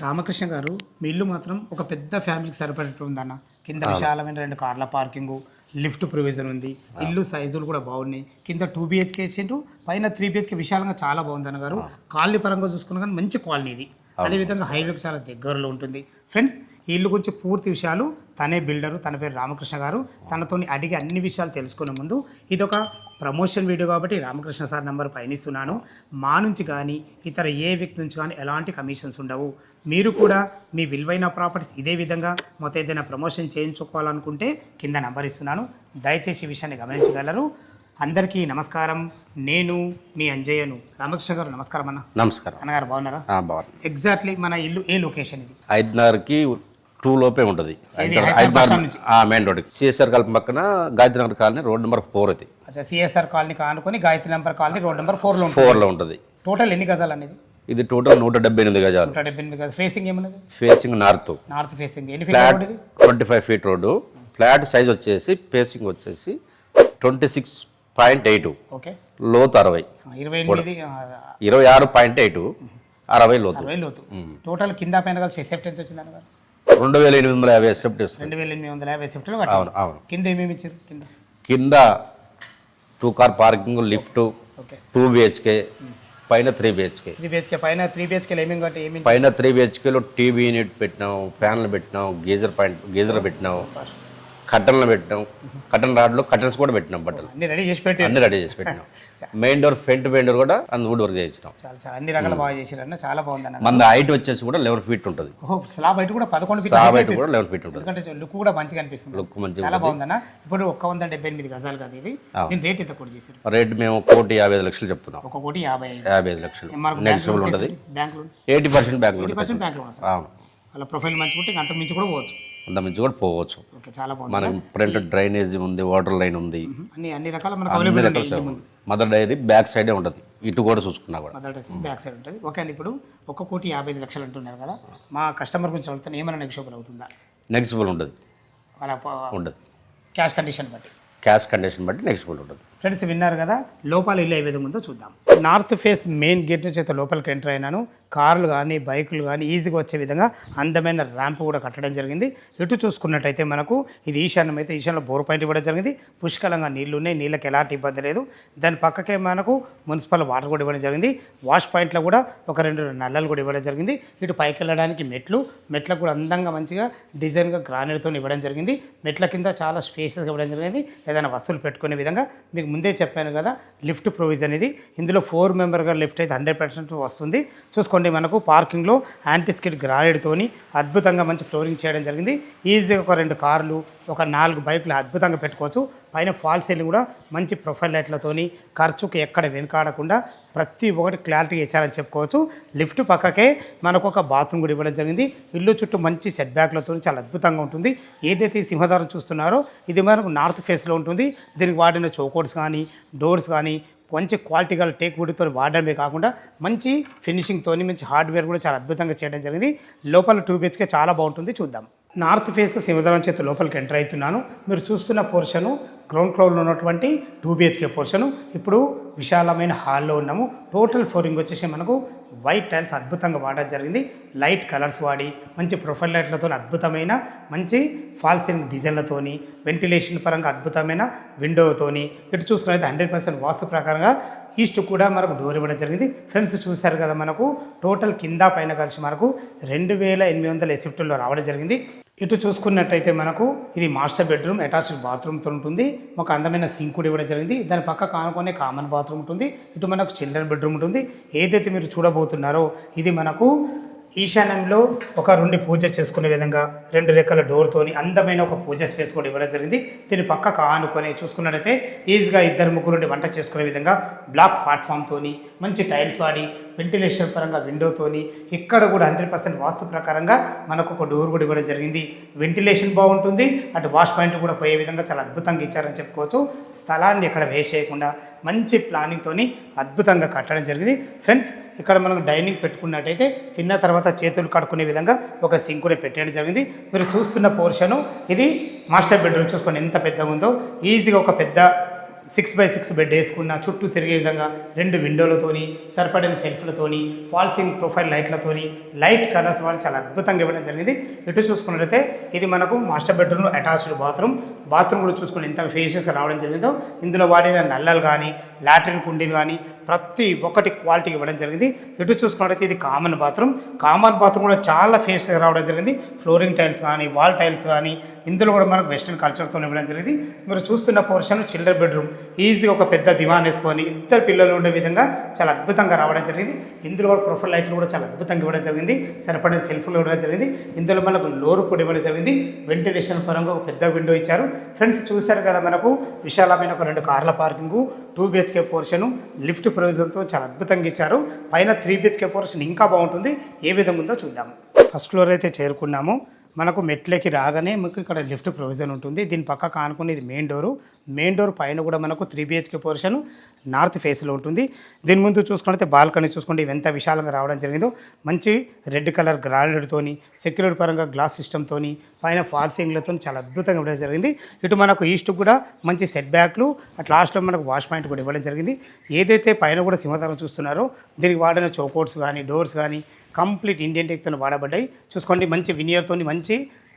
రామకృష్ణ గారు, మీ ఇల్లు మాత్రం ఒక పెద్ద ఫ్యామిలీకి సరిపడేట్టు ఉందన్న. కింద విశాలమైన 2 కార్ల పార్కింగు, లిఫ్ట్ ప్రొవిజన్ ఉంది. ఇల్లు సైజులు కూడా బాగున్నాయి. కింద 2 BHK ఇచ్చిండ్రు, పైన 3 BHK విశాలంగా చాలా బాగుంది అన్న గారు. కాలనీ పరంగా చూసుకున్నా కానీ మంచి కాలనీ ఇది. అదేవిధంగా హైవేకి చాలా దగ్గరలో ఉంటుంది. ఫ్రెండ్స్, ఈ ఇల్లు గురించి పూర్తి విషయాలు తనే బిల్డరు, తన పేరు రామకృష్ణ గారు. తనతో అడిగి అన్ని విషయాలు తెలుసుకునే ముందు ఇదొక ప్రమోషన్ వీడియో కాబట్టి రామకృష్ణ సార్ నెంబర్ పైన ఇస్తున్నాను. మా నుంచి కానీ ఇతర ఏ వ్యక్తి నుంచి కానీ ఎలాంటి కమిషన్స్ ఉండవు. మీరు కూడా మీ విలువైన ప్రాపర్టీస్ ఇదే విధంగా మొత్తం ఏదైనా ప్రమోషన్ చేయించుకోవాలనుకుంటే కింద నెంబర్ ఇస్తున్నాను. దయచేసి ఈ విషయాన్ని గమనించగలరు. అందరికీ నమస్కారం. నేను మీ అంజయ్యను. రామకృష్ణ గారు నమస్కారం అన్న. నమస్కారం అన్నగారు బాగున్నారా? బాగుంది. ఎగ్జాక్ట్లీ మన ఇల్లు ఏ లొకేషన్ ఇది? 5:30కి 2 లోపే ఉంటుంది. మెయిన్ రోడ్ సిఎస్ఆర్ కాలనీ పక్కన Gayatri Nagar colony road number 4 అది. అచ్చా, సిఎస్ఆర్ కాలనీ ఆనుకొని Gayatri number colony road number 4లో ఉంటుంది. టోటల్ ఎన్ని గజాలు అనేది? ఇది టోటల్ 178 గజాలు. 178 గజాలు. ఫేసింగ్ ఏమన్నది? Facing north facing. ఎన్ని flat? Feet? 25 feet road. Flat size వచ్చేసి ఫేసింగ్ వచ్చేసి 26.8. ఓకే. లోతు 60. 26.8. 60 లోతు. టోటల్ కింద పైన కలిసి సెఫ్ట్ ఎంత వచ్చింది అన్నగారు? 2850 సెఫ్ట్ వస్తుంది. 2850 సెఫ్ట్లో. అవును అవును. కింద ఏమేమి ఇచ్చారు? కింద 2 కార్ పార్కింగ్, లిఫ్ట్, 2 BHK, పైన 3 BHK. 3 BHK పైన 3 BHK ఏమేమి కట్టి ఏమేమి? పైన 3 BHKలో టీవీ యూనిట్ పెట్టినాం, ఫ్యాన్లు పెట్టినాం, గీజర్ పెట్టినాం, కట్టన్లు పెట్టినాం, కట్టన్ రాడ్లు కట్టన్స్ కూడా పెట్టినాం, బట్టలు అన్ని రెడీ చేసి పెట్టినాం. Main door, front main door కూడా వుడ్ వర్క్ చేయించినాం. చాలా అన్ని రకాల బాగా చేసిరన్న. చాలా బాగుంది అన్న. మన హైట్ వచ్చేసి కూడా 11 ఫీట్ ఉంటుంది. స్లాబ్ హైట్ కూడా 11 ఫీట్. స్లాబ్ హైట్ కూడా 11 ఫీట్ ఉంటుంది. ఎందుకంటే లుక్ కూడా మంచిగా అనిపిస్తుంది. లుక్ మంచిగా చాలా బాగుందన్న. ఇప్పుడు 178 గజాలు కదా ఇది. దీని రేట్ ఎంత కూడా చేశారు? రేట్ మేము 1,55,00,000 చెప్తున్నాం. 1,55,00,000. నెక్స్ట్ ఉంటుంది. Bank loan 80% bank loan. 80% bank loan. అవును. అలా ప్రొఫైల్ మంచిగా ఉంటే అంత మించి కూడా పోవచ్చు. అంత మించి కూడా పోవచ్చు. ఓకే, చాలా బాగుంది. మనకి ఫ్రంట్ డ్రైనేజ్ ఉంది, వాటర్ లైన్ ఉంది, అన్ని రకాల మనకు అవైలబుల్ ఉంది. మదర్ డైరీ బ్యాక్ సైడే ఉంటుంది. ఇటు కూడా చూసుకున్నా కూడా మదర్ డైరీ బ్యాక్ సైడ్ ఉంటుంది. ఓకే అండి. ఇప్పుడు 1,55,00,000 అంటున్నారు కదా, మా కస్టమర్ గురించి అడుగుతాను, ఏమైనా నెగోషియబుల్ అవుతుందా? నెక్స్టబుల్ ఉంటుంది. అలా ఉండదు. క్యాష్ కండిషన్ బట్టి నెక్స్టబుల్ ఉంటుంది. ఫ్రెండ్స్, విన్నారు కదా, లోపల ఇల్లు ఏ విధంగా ఉందో చూద్దాం. నార్త్ ఫేస్ మెయిన్ గేట్ నుంచి అయితే లోపలికి ఎంటర్ అయినాను. కార్లు కానీ బైకులు కానీ ఈజీగా వచ్చే విధంగా అందమైన ర్యాంప్ కూడా కట్టడం జరిగింది. ఇటు చూసుకున్నట్టయితే మనకు ఇది ఈశాన్యం అయితే ఈశాన్యంలో బోర్ పాయింట్ ఇవ్వడం జరిగింది. పుష్కలంగా నీళ్లు ఉన్నాయి, నీళ్ళకి ఎలాంటి ఇబ్బంది లేదు. దాని పక్కకే మనకు మున్సిపల్ వాటర్ కూడా ఇవ్వడం జరిగింది. వాష్ పాయింట్లో కూడా ఒక 2 నల్లలు కూడా ఇవ్వడం జరిగింది. ఇటు పైకి వెళ్ళడానికి మెట్లకు కూడా అందంగా మంచిగా డిజైన్గా గ్రానైట్తో ఇవ్వడం జరిగింది. మెట్ల కింద చాలా స్పేసెస్గా ఇవ్వడం జరిగింది. ఏదైనా వస్తువులు పెట్టుకునే విధంగా. మీకు ముందే చెప్పాను కదా, లిఫ్ట్ ప్రొవిజన్ ఇది. ఇందులో 4 మెంబర్గా లిఫ్ట్ అయితే 100% వస్తుంది. చూసుకోండి, మనకు పార్కింగ్లో యాంటీస్కిడ్ గ్రానైట్తోని అద్భుతంగా మంచి ఫ్లోరింగ్ చేయడం జరిగింది. ఈజీగా ఒక 2 కార్లు, ఒక 4 బైకులు అద్భుతంగా పెట్టుకోవచ్చు. పైన ఫాల్ సీలింగ్ కూడా మంచి ప్రొఫైల్ లైట్లతోని ఖర్చుకి ఎక్కడ వెనుకాడకుండా ప్రతి ఒక్కటి క్లారిటీ ఇచ్చారని చెప్పుకోవచ్చు. లిఫ్ట్ పక్కకే మనకు ఒక బాత్రూమ్ కూడా ఇవ్వడం జరిగింది. ఇల్లు చుట్టూ మంచి సెట్ బ్యాక్లతో చాలా అద్భుతంగా ఉంటుంది. ఏదైతే ఈ సింహద్వారం చూస్తున్నారో ఇది మనకు నార్త్ ఫేస్లో ఉంటుంది. దీనికి వాడిన చౌకోట్స్ కానీ డోర్స్ కానీ మంచి క్వాలిటీ గల టేక్ వుడ్తో వాడడమే కాకుండా మంచి ఫినిషింగ్తో మంచి హార్డ్వేర్ కూడా చాలా అద్భుతంగా చేయడం జరిగింది. లోపల 2 BHK చాలా బాగుంటుంది. చూద్దాం. నార్త్ ఫేస్ సింహద్వారం చేత లోపలికి ఎంటర్ అవుతున్నాను. మీరు చూస్తున్న పోర్షను గ్రౌండ్ ఫ్లోర్లో ఉన్నటువంటి 2 BHK పోర్షను. ఇప్పుడు విశాలమైన హాల్లో ఉన్నాము. టోటల్ ఫ్లోరింగ్ వచ్చేసి మనకు వైట్ టైల్స్ అద్భుతంగా వాడడం జరిగింది. లైట్ కలర్స్ వాడి మంచి ప్రొఫైల్ లైట్లతో అద్భుతమైన మంచి ఫాల్ సీలింగ్ డిజైన్లతోని వెంటిలేషన్ పరంగా అద్భుతమైన విండోతోని. ఇటు చూసుకున్నైతే 100% వాస్తు ప్రకారంగా ఈస్ట్ కూడా మనకు డోర్ ఇవ్వడం జరిగింది. ఫ్రెండ్స్, చూశారు కదా, మనకు టోటల్ కింద పైన కలిసి మనకు 2,800 ఎసిఫ్ట్లో రావడం జరిగింది. ఇటు చూసుకున్నట్టయితే మనకు ఇది మాస్టర్ బెడ్రూమ్, అటాచ్డ్ బాత్రూమ్తో ఉంటుంది. ఒక అందమైన సింక్ కూడా ఇవ్వడం జరిగింది. దాని పక్క కానుకొనే కామన్ బాత్రూమ్ ఉంటుంది. ఇటు మనకు చిల్డ్రన్ బెడ్రూమ్ ఉంటుంది. ఏదైతే మీరు చూడబోతున్నారో ఇది మనకు ఈశాన్యంలో ఒక 2 పూజ చేసుకునే విధంగా 2 రెక్కల డోర్తోని అందమైన ఒక పూజ స్పేస్ కూడా ఇవ్వడం జరిగింది. దీని పక్కకు ఆనుకొని చూసుకున్నట్టయితే ఈజీగా 2-3 వంట చేసుకునే విధంగా బ్లాక్ ప్లాట్ఫామ్తోని మంచి టైల్స్ వాడి వెంటిలేషన్ పరంగా విండోతోని ఇక్కడ కూడా 100% వాస్తు ప్రకారంగా మనకు ఒక డోర్ కూడా ఇవ్వడం జరిగింది. వెంటిలేషన్ బాగుంటుంది. అటు వాష్ పాయింట్ కూడా పోయే విధంగా చాలా అద్భుతంగా ఇచ్చారని చెప్పుకోవచ్చు. స్థలాన్ని ఎక్కడ వేస్ట్ చేయకుండా మంచి ప్లానింగ్తోని అద్భుతంగా కట్టడం జరిగింది. ఫ్రెండ్స్, ఇక్కడ మనం డైనింగ్ పెట్టుకున్నట్టయితే తిన్న తర్వాత చేతులు కడుక్కునే విధంగా ఒక సింక్ కూడా పెట్టడం జరిగింది. మీరు చూస్తున్న పోర్షను ఇది మాస్టర్ బెడ్రూమ్. చూసుకోండి ఎంత పెద్దగా ఉందో. ఈజీగా ఒక పెద్ద 6x6 బెడ్ వేసుకున్న చుట్టూ తిరిగే విధంగా 2 విండోలతోని సరిపడిన సెల్ఫ్లతోని ఫాల్సింగ్ ప్రొఫైల్ లైట్లతోని లైట్ కలర్స్ వాళ్ళు చాలా అద్భుతంగా ఇవ్వడం జరిగింది. ఇటు చూసుకున్నట్లయితే ఇది మనకు మాస్టర్ బెడ్రూమ్లో అటాచ్డ్ బాత్రూమ్ కూడా చూసుకుని ఎంత ఫేషియస్గా రావడం జరిగిందో ఇందులో వాడిన నల్లలు కానీ లాట్రిన్ కుండీలు కానీ ప్రతి ఒక్కటి క్వాలిటీ ఇవ్వడం జరిగింది. ఇటు చూసుకున్నట్లయితే ఇది కామన్ బాత్రూమ్ కూడా చాలా ఫేషియస్గా రావడం జరిగింది. ఫ్లోరింగ్ టైల్స్ కానీ వాల్ టైల్స్ కానీ ఇందులో కూడా మనకు వెస్ట్రన్ కల్చర్తో ఇవ్వడం జరిగింది. మీరు చూస్తున్న పోర్షన్ చిల్డ్రన్ బెడ్రూమ్ ఈజీగా ఒక పెద్ద దివాన్ వేసుకొని 2 పిల్లలు ఉండే విధంగా చాలా అద్భుతంగా రావడం జరిగింది. ఇందులో కూడా ప్రొఫైల్ లైట్లు కూడా చాలా అద్భుతంగా ఇవ్వడం జరిగింది. సరిపడిన సెల్ఫ్లు ఇవ్వడం జరిగింది. ఇందులో మనకు లోరు కూడా ఇవ్వడం జరిగింది. వెంటిలేషన్ పరంగా ఒక పెద్ద విండో ఇచ్చారు. ఫ్రెండ్స్ చూశారు కదా, మనకు విశాలమైన ఒక 2 కార్ల పార్కింగు, 2 BHK పోర్షను, లిఫ్ట్ ప్రొవిజన్తో చాలా అద్భుతంగా ఇచ్చారు. పైన 3 BHK పోర్షన్ ఇంకా బాగుంటుంది. ఏ విధంగా ఉందో చూద్దాము. ఫస్ట్ ఫ్లోర్ అయితే చేరుకున్నాము. మనకు మెట్లకి రాగానే మీకు ఇక్కడ లిఫ్ట్ ప్రొవిజన్ ఉంటుంది. దీని పక్క కానుకుని ఇది మెయిన్ డోర్ పైన కూడా మనకు 3 BHK పోర్షన్ నార్త్ ఫేస్లో ఉంటుంది. దీని ముందు చూసుకుంటే బాల్కనీ చూసుకుంటే ఎంత విశాలంగా రావడం జరిగిందో మంచి రెడ్ కలర్ గ్రానైట్తోని సెక్యూరిటీ పరంగా గ్లాస్ సిస్టమ్తోని పైన ఫాల్సింగ్లతో చాలా అద్భుతంగా ఇవ్వడం జరిగింది. ఇటు మనకు ఈస్ట్ కూడా మంచి సెట్ బ్యాక్లు అట్ లాస్ట్లో మనకు వాష్ పాయింట్ కూడా ఇవ్వడం జరిగింది. ఏదైతే పైన కూడా సింహతారం చూస్తున్నారో దీనికి వాడిన చౌకోట్స్ కానీ డోర్స్ కానీ కంప్లీట్ ఇండియన్ టెక్తో వాడబడ్డాయి. చూసుకోండి మంచి వినియర్తో మంచి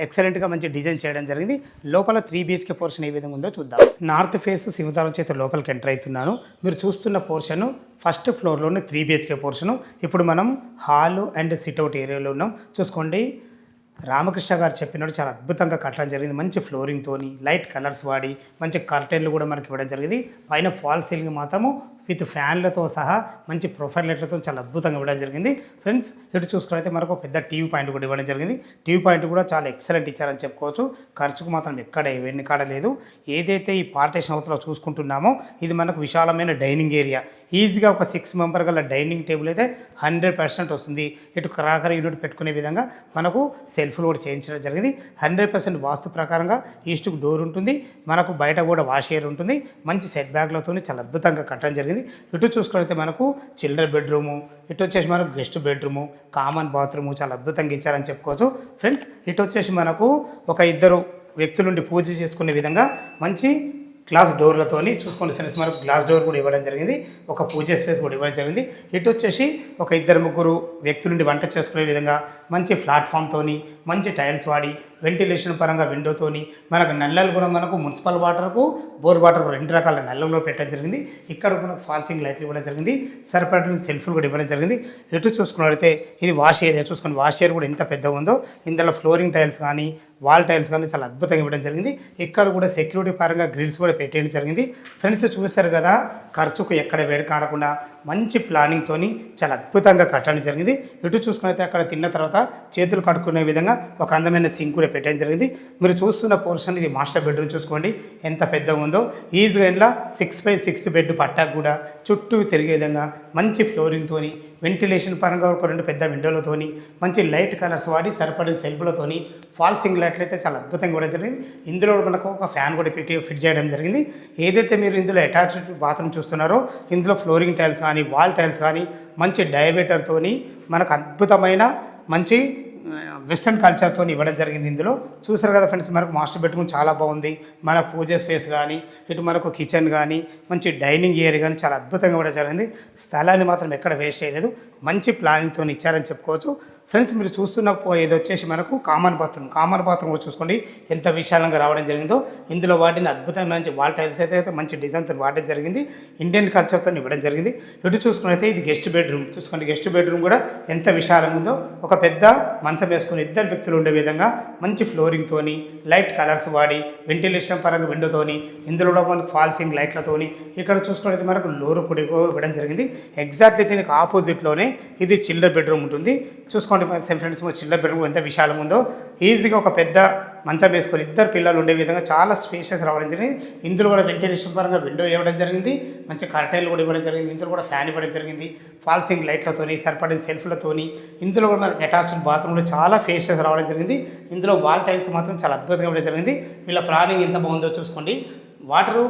ఎక్సలెంట్గా మంచి డిజైన్ చేయడం జరిగింది. లోపల 3 BHK పోర్షన్ ఏ విధంగా ఉందో చూద్దాం. నార్త్ ఫేస్ సింహతారం చేత లోపలికి ఎంటర్ అవుతున్నాను. మీరు చూస్తున్న పోర్షన్ ఫస్ట్ ఫ్లోర్లోనే 3 BHK పోర్షను. ఇప్పుడు మనం హాల్ అండ్ సిట్అవుట్ ఏరియాలో ఉన్నాం. చూసుకోండి రామకృష్ణ గారు చెప్పినట్టు చాలా అద్భుతంగా కట్టడం జరిగింది. మంచి ఫ్లోరింగ్తోని లైట్ కలర్స్ వాడి మంచి కర్టెన్లు కూడా మనకి ఇవ్వడం జరిగింది. పైన ఫాల్ సీలింగ్ మాత్రము విత్ ఫ్యాన్లతో సహా మంచి ప్రొఫైల్ లైట్లతో చాలా అద్భుతంగా ఇవ్వడం జరిగింది. ఫ్రెండ్స్ ఇటు చూసుకున్నైతే మనకు పెద్ద టీవీ పాయింట్ కూడా ఇవ్వడం జరిగింది. టీవీ పాయింట్ కూడా చాలా ఎక్సలెంట్ ఇచ్చారని చెప్పుకోవచ్చు. ఖర్చుకు మాత్రం ఎక్కడ ఎన్ని కాడలేదు. ఏదైతే ఈ పార్టీషన్ అవుతుందో చూసుకుంటున్నామో ఇది మనకు విశాలమైన డైనింగ్ ఏరియా. ఈజీగా ఒక 6 మెంబర్ గల డైనింగ్ టేబుల్ అయితే 100% వస్తుంది. ఇటు క్రాకర్ యూనిట్ పెట్టుకునే విధంగా మనకు సెల్ఫ్లు కూడా చేయించడం జరిగింది. 100% వాస్తు ప్రకారంగా ఈస్ట్కు డోర్ ఉంటుంది. మనకు బయట కూడా వాష్ ఏరియా ఉంటుంది. మంచి సెట్ బ్యాగ్లతో చాలా అద్భుతంగా కట్టడం జరిగింది. ఇటు చూసుకుంటే మనకు చిల్డ్రన్ బెడ్రూము, ఇటు వచ్చేసి మనకు గెస్ట్ బెడ్రూము, కామన్ బాత్రూము చాలా అద్భుతంగా ఇచ్చారని చెప్పుకోవచ్చు. ఫ్రెండ్స్ ఇటు వచ్చేసి మనకు ఒక 2 వ్యక్తులుండి పూజ చేసుకునే విధంగా మంచి గ్లాస్ డోర్లతోని చూసుకోండి ఫ్రెండ్స్. మనకు గ్లాస్ డోర్ కూడా ఇవ్వడం జరిగింది. ఒక పూజ స్పేస్ కూడా ఇవ్వడం జరిగింది. ఇటు వచ్చేసి ఒక 2-3 వ్యక్తులుండి వంట చేసుకునే విధంగా మంచి ప్లాట్ఫామ్తోని మంచి టైల్స్ వాడి వెంటిలేషన్ పరంగా విండోతోని మనకు నల్లలు కూడా మనకు మున్సిపల్ వాటర్కు బోర్ వాటర్ 2 రకాల నల్లల్లో పెట్టడం జరిగింది. ఇక్కడ మనకు ఫాల్సింగ్ లైట్లు ఇవ్వడం జరిగింది. సరిపడిన సెల్ఫ్లు కూడా ఇవ్వడం జరిగింది. ఎటు చూసుకున్నట్లయితే ఇది వాష్ ఏరియా. చూసుకుని వాష్ ఏరియా కూడా ఎంత పెద్దగా ఉందో. ఇందులో ఫ్లోరింగ్ టైల్స్ కానీ వాల్ టైల్స్ కానీ చాలా అద్భుతంగా ఇవ్వడం జరిగింది. ఇక్కడ కూడా సెక్యూరిటీ పరంగా గ్రిల్స్ కూడా పెట్టేయడం జరిగింది. ఫ్రెండ్స్ చూస్తారు కదా, ఖర్చుకు ఎక్కడ వేడి కాడకుండా మంచి ప్లానింగ్తోని చాలా అద్భుతంగా కట్టడం జరిగింది. ఇటు చూసుకున్నైతే అక్కడ తిన్న తర్వాత చేతులు కట్టుకునే విధంగా ఒక అందమైన సింక్ కూడా పెట్టడం జరిగింది. మీరు చూస్తున్న పోర్షన్ ఇది మాస్టర్ బెడ్రూమ్. చూసుకోండి ఎంత పెద్దగా ఉందో. ఈజీగా ఇంట్లో 6x6 బెడ్ పట్టాకు కూడా చుట్టూ తిరిగే విధంగా మంచి ఫ్లోరింగ్తోని వెంటిలేషన్ పరంగా ఒక 2 పెద్ద విండోలతోని మంచి లైట్ కలర్స్ వాడి సరిపడిన సెల్ఫ్లతోని ఫాల్సింగ్ లైట్లు అయితే చాలా అద్భుతంగా కూడా జరిగింది. ఇందులో మనకు ఒక ఫ్యాన్ కూడా ఫిట్ చేయడం జరిగింది. ఏదైతే మీరు ఇందులో అటాచ్డ్ బాత్రూమ్ చూస్తున్నారో ఇందులో ఫ్లోరింగ్ టైల్స్ కానీ వాల్ టైల్స్ కానీ మంచి డయామీటర్తోని మనకు అద్భుతమైన మంచి వెస్ట్రన్ కల్చర్తో ఇవ్వడం జరిగింది. ఇందులో చూసారు కదా ఫ్రెండ్స్, మనకు మాస్టర్ బెడ్రూమ్ చాలా బాగుంది. మన పూజ స్పేస్ కానీ ఇటు మనకు కిచెన్ కానీ మంచి డైనింగ్ ఏరియా కానీ చాలా అద్భుతంగా ఇవ్వడం జరిగింది. స్థలాన్ని మాత్రం ఎక్కడ వేస్ట్ చేయలేదు. మంచి ప్లానింగ్తో ఇచ్చారని చెప్పుకోవచ్చు. ఫ్రెండ్స్ మీరు చూస్తున్న ఇది వచ్చేసి మనకు కామన్ బాత్రూమ్ కూడా చూసుకోండి ఎంత విశాలంగా రావడం జరిగిందో. ఇందులో వాటిని అద్భుతమైన మంచి వాల్ టైల్స్ అయితే మంచి డిజైన్తో వాడడం జరిగింది. ఇండియన్ కల్చర్తో ఇవ్వడం జరిగింది. ఇటు చూసుకున్నైతే ఇది గెస్ట్ బెడ్రూమ్. చూసుకోండి గెస్ట్ బెడ్రూమ్ కూడా ఎంత విశాలంగా ఉందో. ఒక పెద్ద మంచం వేసుకుని 2 వ్యక్తులు ఉండే విధంగా మంచి ఫ్లోరింగ్తోని లైట్ కలర్స్ వాడి వెంటిలేషన్ పరంగా విండోతోని ఇందులో కూడా మనకు ఫాల్సింగ్ లైట్లతోని ఇక్కడ చూసుకున్నైతే మనకు లోరు కూడా ఇవ్వడం జరిగింది. ఎగ్జాక్ట్లీ దీనికి ఆపోజిట్లోనే ఇది చిల్డ్రన్ బెడ్రూమ్ ఉంటుంది. చూసుకోండి ఫ్రెండ్స్, చిల్డ్రన్ బెడ్రూమ్ ఎంత విశాలంగా ఉందో. ఈజీగా ఒక పెద్ద మంచం వేసుకొని 2 పిల్లలు ఉండే విధంగా చాలా స్పేషియస్ రావడం జరిగింది. ఇందులో కూడా వెంటిలేషన్ పరంగా విండో ఇవ్వడం జరిగింది. మంచి కర్టైన్లు కూడా ఇవ్వడం జరిగింది. ఇందులో కూడా ఫ్యాన్ ఇవ్వడం జరిగింది. ఫాల్సింగ్ లైట్లతోని సరిపడిన సెల్ఫ్లతోని ఇందులో కూడా మనకి అటాచ్డ్ బాత్రూమ్లో చాలా ఫేషియస్ రావడం జరిగింది. ఇందులో వాల్ టైల్స్ మాత్రం చాలా అద్భుతంగా ఇవ్వడం జరిగింది. వీళ్ళ ప్లానింగ్ ఎంత బాగుందో చూసుకోండి. వాటరు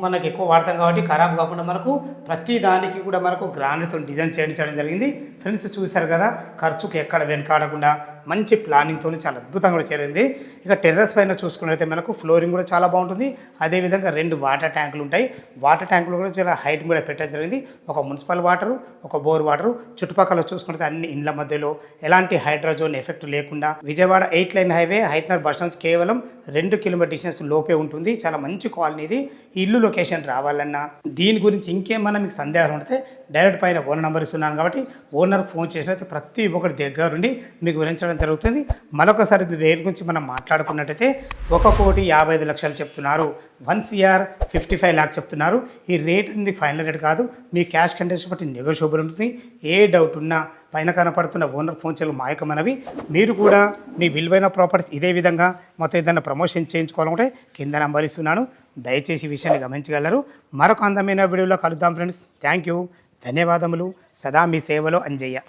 మనకు ఎక్కువ వాడతాం కాబట్టి ఖరాబ్ కాకుండా మనకు ప్రతి దానికి కూడా మనకు గ్రానైట్తో డిజైన్ చేయించడం జరిగింది. ఫ్రెండ్స్ చూశారు కదా, ఖర్చుకు ఎక్కడ వెనకాడకుండా మంచి ప్లానింగ్తో చాలా అద్భుతంగా కూడా చేరింది. ఇక టెర్రస్ పైన చూసుకున్నట్లయితే మనకు ఫ్లోరింగ్ కూడా చాలా బాగుంటుంది. అదేవిధంగా 2 వాటర్ ట్యాంకులు ఉంటాయి. వాటర్ ట్యాంకులు కూడా చాలా హైట్ కూడా పెట్టడం జరిగింది. ఒక మున్సిపల్ వాటరు, ఒక బోర్ వాటరు. చుట్టుపక్కల చూసుకుంటే అన్ని ఇండ్ల మధ్యలో ఎలాంటి హైడ్రోజోన్ ఎఫెక్ట్ లేకుండా Vijayawada 8 line highway Hayathnagar bus stand కేవలం 2 కిలోమీటర్ డిస్టెన్స్ లోపే ఉంటుంది. చాలా మంచి కాలనీ ఇది. ఈ ఇల్లు లొకేషన్ రావాలన్నా దీని గురించి ఇంకేమన్నా మీకు సందేహం ఉంటే డైరెక్ట్ పైన ఓనర్ నెంబర్ ఇస్తున్నాను కాబట్టి ఓనర్కి ఫోన్ చేసినట్టు ప్రతి ఒక్కటి దగ్గరుండి మీకు వివరించడం జరుగుతుంది. మరొకసారి రేట్ గురించి మనం మాట్లాడుకున్నట్టయితే 1,55,00,000 చెప్తున్నారు. 1,55 lakh చెప్తున్నారు. ఈ రేట్ మీకు ఫైనల్ రేట్ కాదు. మీ క్యాష్ కండిషన్ బట్టి నెగోషియబుల్ ఉంటుంది. ఏ డౌట్ ఉన్నా పైన కనపడుతున్న ఓనర్ ఫోన్ చేయడం మాయకమనవి. మీరు కూడా మీ విలువైన ప్రాపర్టీస్ ఇదే విధంగా మొత్తం ఏదైనా ప్రమోషన్ చేయించుకోవాలంటే కింద నెంబర్ ఇస్తున్నాను. దయచేసి ఈ విషయాన్ని గమనించగలరు. మరొక అందమైన వీడియోలో కలుద్దాం ఫ్రెండ్స్. థ్యాంక్ యూ, ధన్యవాదములు. సదా మీ సేవలో అంజయ్య.